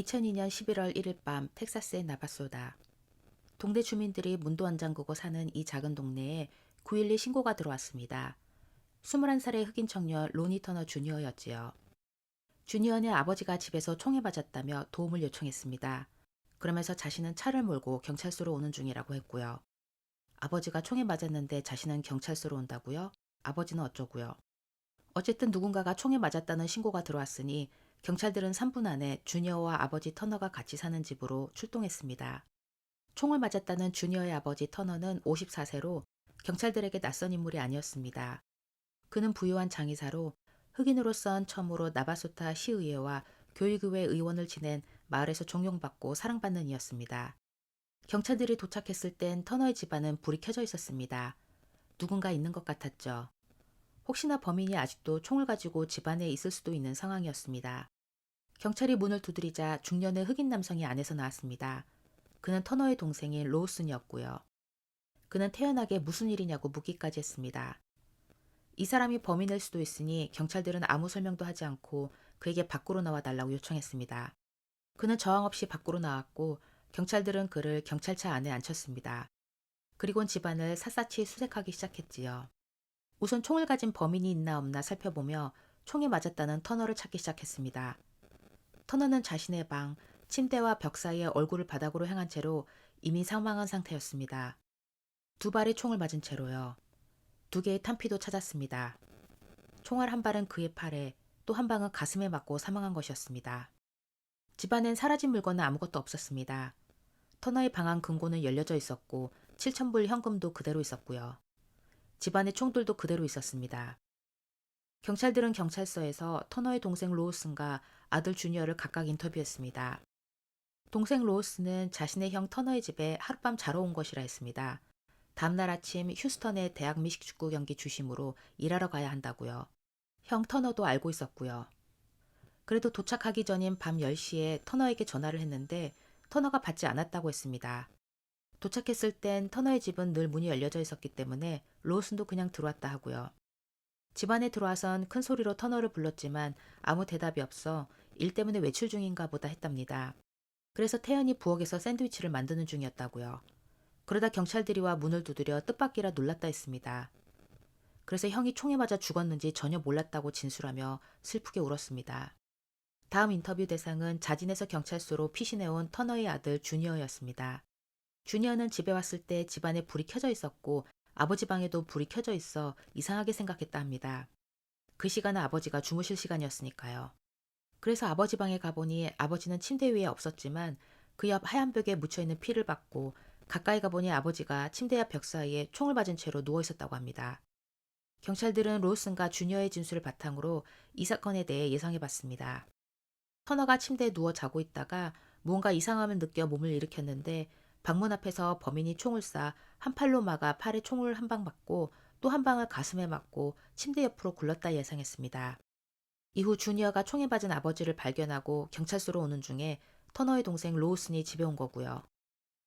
2002년 11월 1일 밤 텍사스의 나바소다. 동네 주민들이 문도 안 잠그고 사는 이 작은 동네에 9.12 신고가 들어왔습니다. 21살의 흑인 청년 로니 터너 주니어였지요. 주니어는 아버지가 집에서 총에 맞았다며 도움을 요청했습니다. 그러면서 자신은 차를 몰고 경찰서로 오는 중이라고 했고요. 아버지가 총에 맞았는데 자신은 경찰서로 온다고요? 아버지는 어쩌고요? 어쨌든 누군가가 총에 맞았다는 신고가 들어왔으니 경찰들은 3분 안에 주니어와 아버지 터너가 같이 사는 집으로 출동했습니다. 총을 맞았다는 주니어의 아버지 터너는 54세로 경찰들에게 낯선 인물이 아니었습니다. 그는 부유한 장의사로 흑인으로선 처음으로 나바소타 시의회와 교육의회 의원을 지낸 마을에서 존경받고 사랑받는 이였습니다. 경찰들이 도착했을 땐 터너의 집안은 불이 켜져 있었습니다. 누군가 있는 것 같았죠. 혹시나 범인이 아직도 총을 가지고 집안에 있을 수도 있는 상황이었습니다. 경찰이 문을 두드리자 중년의 흑인 남성이 안에서 나왔습니다. 그는 터너의 동생인 로우슨이었고요. 그는 태연하게 무슨 일이냐고 묻기까지 했습니다. 이 사람이 범인일 수도 있으니 경찰들은 아무 설명도 하지 않고 그에게 밖으로 나와 달라고 요청했습니다. 그는 저항 없이 밖으로 나왔고 경찰들은 그를 경찰차 안에 앉혔습니다. 그리곤 집안을 샅샅이 수색하기 시작했지요. 우선 총을 가진 범인이 있나 없나 살펴보며 총에 맞았다는 터너를 찾기 시작했습니다. 터너는 자신의 방, 침대와 벽 사이에 얼굴을 바닥으로 향한 채로 이미 사망한 상태였습니다. 두 발에 총을 맞은 채로요. 두 개의 탄피도 찾았습니다. 총알 한 발은 그의 팔에, 또 한 방은 가슴에 맞고 사망한 것이었습니다. 집안엔 사라진 물건은 아무것도 없었습니다. 터너의 방 안 금고는 열려져 있었고 7,000불 현금도 그대로 있었고요. 집안의 총들도 그대로 있었습니다. 경찰들은 경찰서에서 터너의 동생 로우슨과 아들 주니어를 각각 인터뷰했습니다. 동생 로우슨은 자신의 형 터너의 집에 하룻밤 자러 온 것이라 했습니다. 다음날 아침 휴스턴의 대학 미식 축구 경기 주심으로 일하러 가야 한다고요. 형 터너도 알고 있었고요. 그래도 도착하기 전인 밤 10시에 터너에게 전화를 했는데 터너가 받지 않았다고 했습니다. 도착했을 땐 터너의 집은 늘 문이 열려져 있었기 때문에 로우슨도 그냥 들어왔다 하고요. 집안에 들어와선 큰 소리로 터너를 불렀지만 아무 대답이 없어 일 때문에 외출 중인가 보다 했답니다. 그래서 태연이 부엌에서 샌드위치를 만드는 중이었다고요. 그러다 경찰들이 와 문을 두드려 뜻밖이라 놀랐다 했습니다. 그래서 형이 총에 맞아 죽었는지 전혀 몰랐다고 진술하며 슬프게 울었습니다. 다음 인터뷰 대상은 자진해서 경찰서로 피신해온 터너의 아들 주니어였습니다. 주니어는 집에 왔을 때 집안에 불이 켜져 있었고 아버지 방에도 불이 켜져 있어 이상하게 생각했다 합니다. 그 시간은 아버지가 주무실 시간이었으니까요. 그래서 아버지 방에 가보니 아버지는 침대 위에 없었지만 그 옆 하얀 벽에 묻혀있는 피를 봤고 가까이 가보니 아버지가 침대와 벽 사이에 총을 맞은 채로 누워 있었다고 합니다. 경찰들은 로슨과 주니어의 진술을 바탕으로 이 사건에 대해 예상해봤습니다. 터너가 침대에 누워 자고 있다가 무언가 이상함을 느껴 몸을 일으켰는데 방문 앞에서 범인이 총을 쏴 한 팔로 막아 팔에 총을 한 방 맞고 또 한 방을 가슴에 맞고 침대 옆으로 굴렀다 예상했습니다. 이후 주니어가 총에 맞은 아버지를 발견하고 경찰서로 오는 중에 터너의 동생 로우슨이 집에 온 거고요.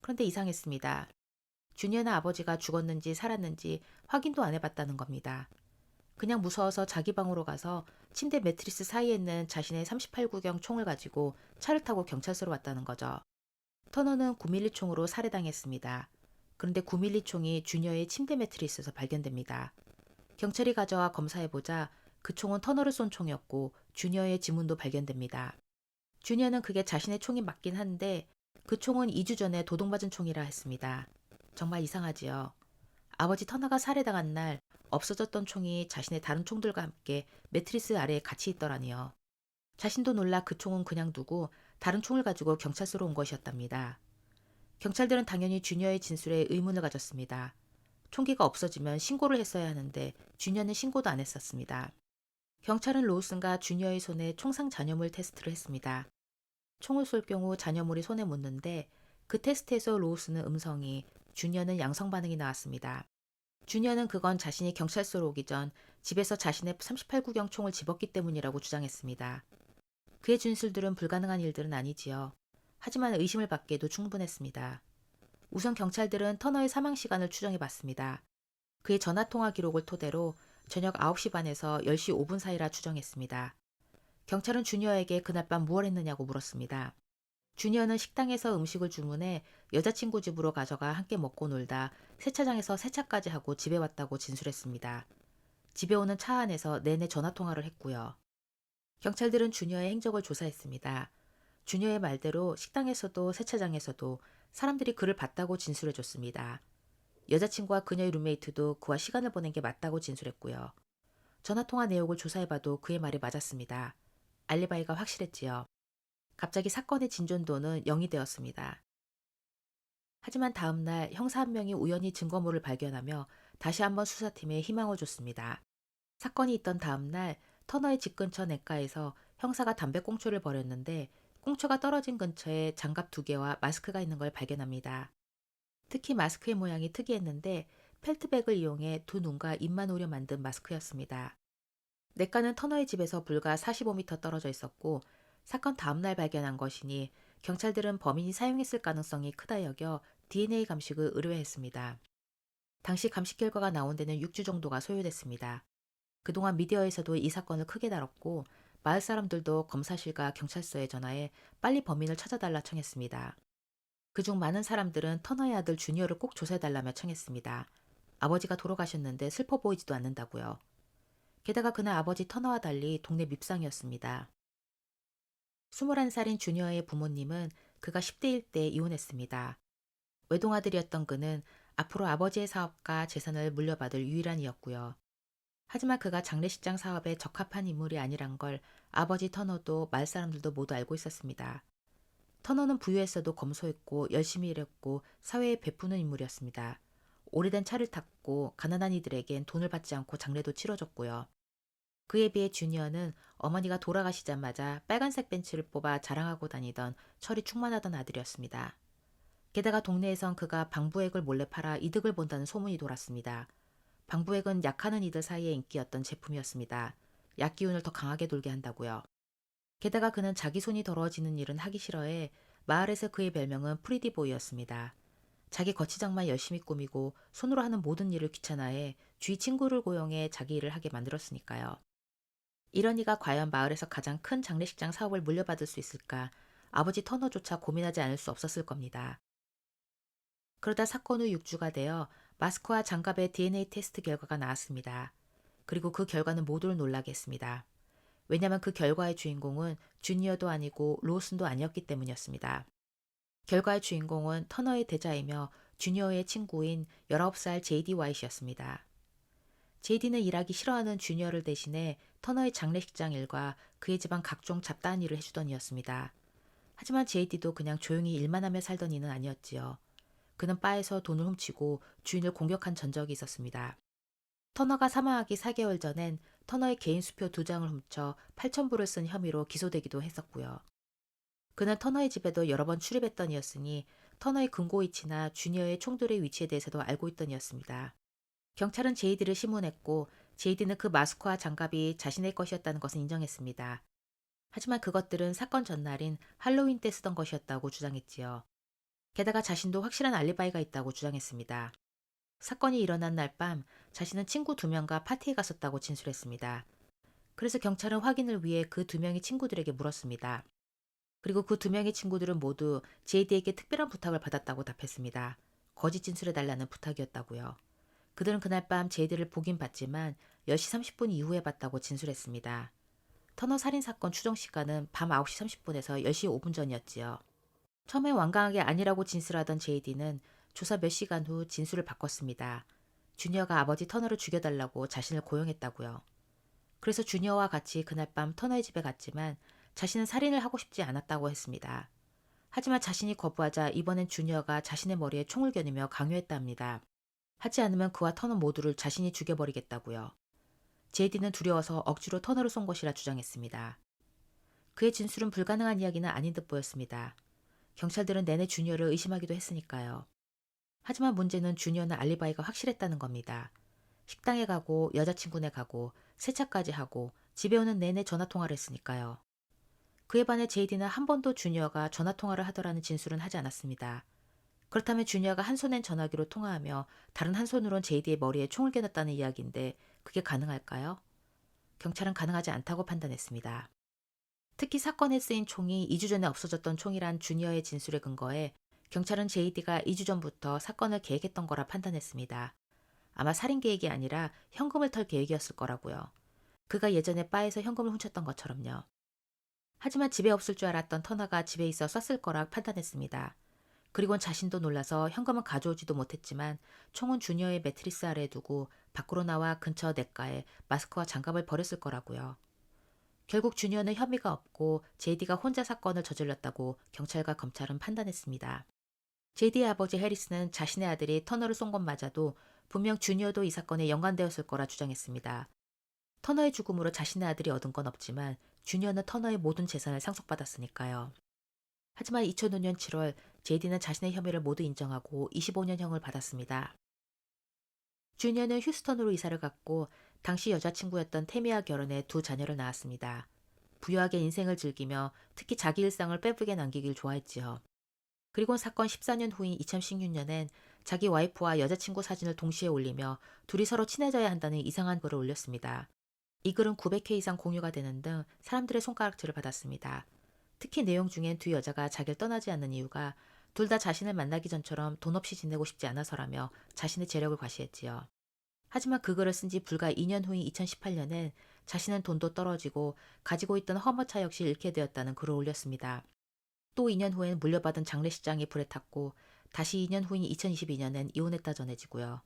그런데 이상했습니다. 주니어는 아버지가 죽었는지 살았는지 확인도 안 해봤다는 겁니다. 그냥 무서워서 자기 방으로 가서 침대 매트리스 사이에 있는 자신의 38구경 총을 가지고 차를 타고 경찰서로 왔다는 거죠. 터너는 9mm 총으로 살해당했습니다. 그런데 9mm 총이 주니어의 침대 매트리스에서 발견됩니다. 경찰이 가져와 검사해보자 그 총은 터너를 쏜 총이었고 주니어의 지문도 발견됩니다. 주니어는 그게 자신의 총이 맞긴 한데 그 총은 2주 전에 도둑맞은 총이라 했습니다. 정말 이상하지요. 아버지 터너가 살해당한 날 없어졌던 총이 자신의 다른 총들과 함께 매트리스 아래에 같이 있더라니요. 자신도 놀라 그 총은 그냥 두고 다른 총을 가지고 경찰서로 온 것이었답니다. 경찰들은 당연히 주니어의 진술에 의문을 가졌습니다. 총기가 없어지면 신고를 했어야 하는데 주니어는 신고도 안 했었습니다. 경찰은 로우슨과 주니어의 손에 총상 잔여물 테스트를 했습니다. 총을 쏠 경우 잔여물이 손에 묻는데 그 테스트에서 로우슨은 음성이, 주니어는 양성 반응이 나왔습니다. 주니어는 그건 자신이 경찰서로 오기 전 집에서 자신의 38구경 총을 집었기 때문이라고 주장했습니다. 그의 진술들은 불가능한 일들은 아니지요. 하지만 의심을 받기에도 충분했습니다. 우선 경찰들은 터너의 사망 시간을 추정해 봤습니다. 그의 전화통화 기록을 토대로 저녁 9시 반에서 10시 5분 사이라 추정했습니다. 경찰은 주니어에게 그날 밤 무얼 했느냐고 물었습니다. 주니어는 식당에서 음식을 주문해 여자친구 집으로 가져가 함께 먹고 놀다 세차장에서 세차까지 하고 집에 왔다고 진술했습니다. 집에 오는 차 안에서 내내 전화 통화를 했고요. 경찰들은 주니어의 행적을 조사했습니다. 주니어의 말대로 식당에서도 세차장에서도 사람들이 그를 봤다고 진술해 줬습니다. 여자친구와 그녀의 룸메이트도 그와 시간을 보낸 게 맞다고 진술했고요. 전화통화 내역을 조사해봐도 그의 말이 맞았습니다. 알리바이가 확실했지요. 갑자기 사건의 진전도는 0이 되었습니다. 하지만 다음 날 형사 한 명이 우연히 증거물을 발견하며 다시 한번 수사팀에 희망을 줬습니다. 사건이 있던 다음 날 터너의 집 근처 냇가에서 형사가 담배꽁초를 버렸는데 꽁초가 떨어진 근처에 장갑 2개와 마스크가 있는 걸 발견합니다. 특히 마스크의 모양이 특이했는데 펠트백을 이용해 두 눈과 입만 오려 만든 마스크였습니다. 냇가는 터너의 집에서 불과 45m 떨어져 있었고 사건 다음 날 발견한 것이니 경찰들은 범인이 사용했을 가능성이 크다 여겨 DNA 감식을 의뢰했습니다. 당시 감식 결과가 나온 데는 6주 정도가 소요됐습니다. 그동안 미디어에서도 이 사건을 크게 다뤘고 마을 사람들도 검사실과 경찰서에 전화해 빨리 범인을 찾아달라 청했습니다. 그중 많은 사람들은 터너의 아들 주니어를 꼭 조사해달라며 청했습니다. 아버지가 돌아가셨는데 슬퍼 보이지도 않는다고요. 게다가 그날 아버지 터너와 달리 동네 밉상이었습니다. 21살인 주니어의 부모님은 그가 10대일 때 이혼했습니다. 외동아들이었던 그는 앞으로 아버지의 사업과 재산을 물려받을 유일한 이였고요. 하지만 그가 장례식장 사업에 적합한 인물이 아니란 걸 아버지 터너도 마을 사람들도 모두 알고 있었습니다. 터너는 부유했어도 검소했고 열심히 일했고 사회에 베푸는 인물이었습니다. 오래된 차를 탔고 가난한 이들에겐 돈을 받지 않고 장례도 치러줬고요. 그에 비해 주니어는 어머니가 돌아가시자마자 빨간색 벤츠를 뽑아 자랑하고 다니던 철이 충만하던 아들이었습니다. 게다가 동네에선 그가 방부액을 몰래 팔아 이득을 본다는 소문이 돌았습니다. 방부액은 약하는 이들 사이에 인기였던 제품이었습니다. 약 기운을 더 강하게 돌게 한다고요. 게다가 그는 자기 손이 더러워지는 일은 하기 싫어해 마을에서 그의 별명은 프리디보이였습니다. 자기 거치장만 열심히 꾸미고 손으로 하는 모든 일을 귀찮아해 주위 친구를 고용해 자기 일을 하게 만들었으니까요. 이런 이가 과연 마을에서 가장 큰 장례식장 사업을 물려받을 수 있을까 아버지 터너조차 고민하지 않을 수 없었을 겁니다. 그러다 사건 후 6주가 되어 마스크와 장갑의 DNA 테스트 결과가 나왔습니다. 그리고 그 결과는 모두를 놀라게 했습니다. 왜냐하면 그 결과의 주인공은 주니어도 아니고 로슨도 아니었기 때문이었습니다. 결과의 주인공은 터너의 대자이며 주니어의 친구인 19살 제이디 와이시였습니다. 제이디는 일하기 싫어하는 주니어를 대신해 터너의 장례식장 일과 그의 집안 각종 잡다한 일을 해주던 이였습니다. 하지만 제이디도 그냥 조용히 일만 하며 살던 이는 아니었지요. 그는 바에서 돈을 훔치고 주인을 공격한 전적이 있었습니다. 터너가 사망하기 4개월 전엔 터너의 개인 수표 2장을 훔쳐 8,000불을 쓴 혐의로 기소되기도 했었고요. 그는 터너의 집에도 여러 번 출입했던 이였으니 터너의 금고 위치나 주니어의 총들의 위치에 대해서도 알고 있던 이였습니다. 경찰은 제이디를 심문했고 제이디는 그 마스크와 장갑이 자신의 것이었다는 것을 인정했습니다. 하지만 그것들은 사건 전날인 할로윈 때 쓰던 것이었다고 주장했지요. 게다가 자신도 확실한 알리바이가 있다고 주장했습니다. 사건이 일어난 날 밤 자신은 친구 2명과 파티에 갔었다고 진술했습니다. 그래서 경찰은 확인을 위해 그 2명의 친구들에게 물었습니다. 그리고 그 2명의 친구들은 모두 제이디에게 특별한 부탁을 받았다고 답했습니다. 거짓 진술해달라는 부탁이었다고요. 그들은 그날 밤 제이디를 보긴 봤지만 10시 30분 이후에 봤다고 진술했습니다. 터너 살인사건 추정 시간은 밤 9시 30분에서 10시 5분 전이었지요. 처음에 완강하게 아니라고 진술하던 제이디는 조사 몇 시간 후 진술을 바꿨습니다. 주니어가 아버지 터너를 죽여달라고 자신을 고용했다고요. 그래서 주니어와 같이 그날 밤 터너의 집에 갔지만 자신은 살인을 하고 싶지 않았다고 했습니다. 하지만 자신이 거부하자 이번엔 주니어가 자신의 머리에 총을 겨누며 강요했답니다. 하지 않으면 그와 터너 모두를 자신이 죽여버리겠다고요. 제이디는 두려워서 억지로 터너를 쏜 것이라 주장했습니다. 그의 진술은 불가능한 이야기는 아닌 듯 보였습니다. 경찰들은 내내 주니어를 의심하기도 했으니까요. 하지만 문제는 주니어는 알리바이가 확실했다는 겁니다. 식당에 가고 여자친구네 가고 세차까지 하고 집에 오는 내내 전화통화를 했으니까요. 그에 반해 제이디는 한 번도 주니어가 전화통화를 하더라는 진술은 하지 않았습니다. 그렇다면 주니어가 한 손엔 전화기로 통화하며 다른 한 손으론 제이디의 머리에 총을 겨눴다는 이야기인데 그게 가능할까요? 경찰은 가능하지 않다고 판단했습니다. 특히 사건에 쓰인 총이 2주 전에 없어졌던 총이란 주니어의 진술에 근거해 경찰은 JD가 2주 전부터 사건을 계획했던 거라 판단했습니다. 아마 살인 계획이 아니라 현금을 털 계획이었을 거라고요. 그가 예전에 바에서 현금을 훔쳤던 것처럼요. 하지만 집에 없을 줄 알았던 터너가 집에 있어 썼을 거라 판단했습니다. 그리곤 자신도 놀라서 현금은 가져오지도 못했지만 총은 주니어의 매트리스 아래에 두고 밖으로 나와 근처 냇가에 마스크와 장갑을 버렸을 거라고요. 결국 주니어는 혐의가 없고 제이디가 혼자 사건을 저질렀다고 경찰과 검찰은 판단했습니다. 제이디의 아버지 해리스는 자신의 아들이 터너를 쏜 것마저도 분명 주니어도 이 사건에 연관되었을 거라 주장했습니다. 터너의 죽음으로 자신의 아들이 얻은 건 없지만 주니어는 터너의 모든 재산을 상속받았으니까요. 하지만 2005년 7월 제이디는 자신의 혐의를 모두 인정하고 25년형을 받았습니다. 주니어는 휴스턴으로 이사를 갔고 당시 여자친구였던 태미와 결혼해 두 자녀를 낳았습니다. 부유하게 인생을 즐기며 특히 자기 일상을 빼쁘게 남기길 좋아했지요. 그리고 사건 14년 후인 2016년엔 자기 와이프와 여자친구 사진을 동시에 올리며 둘이 서로 친해져야 한다는 이상한 글을 올렸습니다. 이 글은 900회 이상 공유가 되는 등 사람들의 손가락질을 받았습니다. 특히 내용 중엔 두 여자가 자기를 떠나지 않는 이유가 둘 다 자신을 만나기 전처럼 돈 없이 지내고 싶지 않아서라며 자신의 재력을 과시했지요. 하지만 그 글을 쓴 지 불과 2년 후인 2018년엔 자신은 돈도 떨어지고 가지고 있던 허머차 역시 잃게 되었다는 글을 올렸습니다. 또 2년 후엔 물려받은 장례식장이 불에 탔고 다시 2년 후인 2022년엔 이혼했다 전해지고요.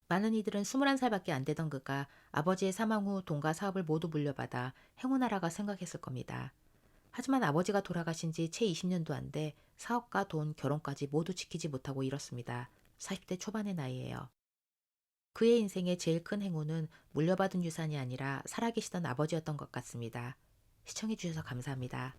많은 이들은 21살밖에 안 되던 그가 아버지의 사망 후 돈과 사업을 모두 물려받아 행운하라가 생각했을 겁니다. 하지만 아버지가 돌아가신 지 채 20년도 안 돼 사업과 돈, 결혼까지 모두 지키지 못하고 잃었습니다. 40대 초반의 나이예요. 그의 인생의 제일 큰 행운은 물려받은 유산이 아니라 살아계시던 아버지였던 것 같습니다. 시청해주셔서 감사합니다.